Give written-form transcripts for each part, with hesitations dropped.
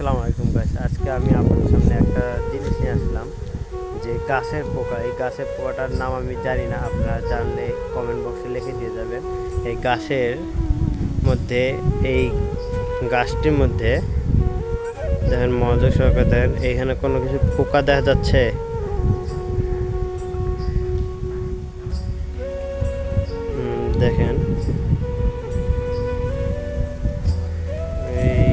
আসসালামু আলাইকুম গাইস। আজকে আমি আপনাদের সামনে একটা জিনিস নিয়ে আসলাম, যে গাছের পোকা। এই গাছের পোকাটার নাম আমি জানি না, আপনারা জানলে কমেন্ট বক্সে লিখে দিয়ে যাবেন। এই গাছের মধ্যে, এই গাছটির মধ্যে দেখেন, মনোযোগ সহকারে দেখেন, এইখানে কোনো কিছু পোকা দেখা যাচ্ছে। দেখেন, এই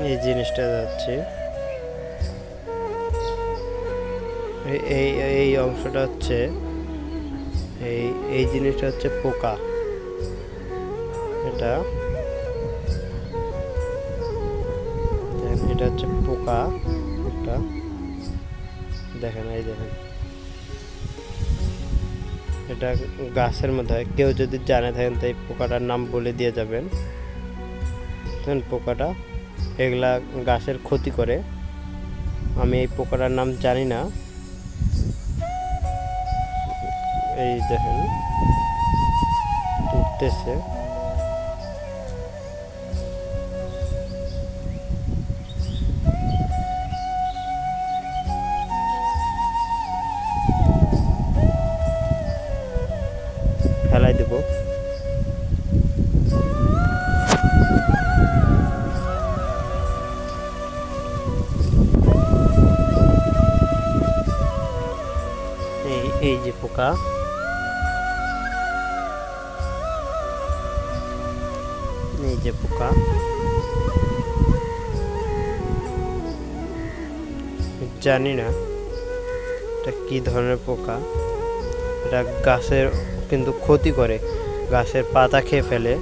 এই জিনিসটা যাচ্ছে, এই এই অংশটা হচ্ছে, এই এই জিনিসটা হচ্ছে পোকা। এটা এটা হচ্ছে পোকা একটা। দেখেন, এই দেখেন, এটা গাছের মধ্যে হয়। কেউ যদি জানে থাকেন তো এই পোকাটার নাম বলে দিয়ে যাবেন। পোকাটা এগুলা গাছের ক্ষতি করে। আমি এই পোকাটার নাম জানি না। এই দেখেন, উঠতেছে। ফেলাই দেব। এই যে পোকা, এই যে পোকা, জানি না এটা কি ধরনের পোকা। এটা গাছের কিন্তু ক্ষতি করে, গাছের পাতা খেয়ে ফেলে।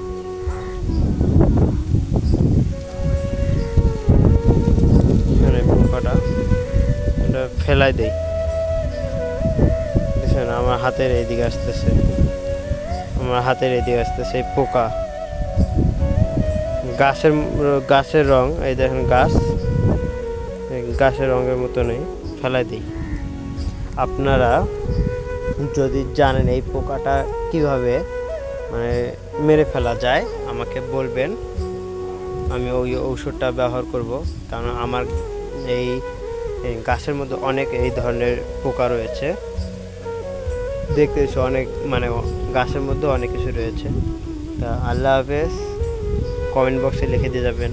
পোকাটা এটা ফেলাই দেয়। দেখছেন, আমার হাতের এইদিকে আসতেছে, এই পোকা। গাছের রং, এই দেখেন, গাছের রঙের মতো নেই, ফেলাই দিই। আপনারা যদি জানেন এই পোকাটা কিভাবে মানে মেরে ফেলা যায়, আমাকে বলবেন। আমি ওই ঔষধটা ব্যবহার করব, কারণ আমার এই গাছের মধ্যে অনেক এই ধরনের পোকা রয়েছে। দেখতেছি অনেক, মানে গাছের মধ্যে অনেক কিছু রয়েছে। তা আল্লাহ হাফেজ। কমেন্ট বক্সে লিখে দিয়ে যাবেন।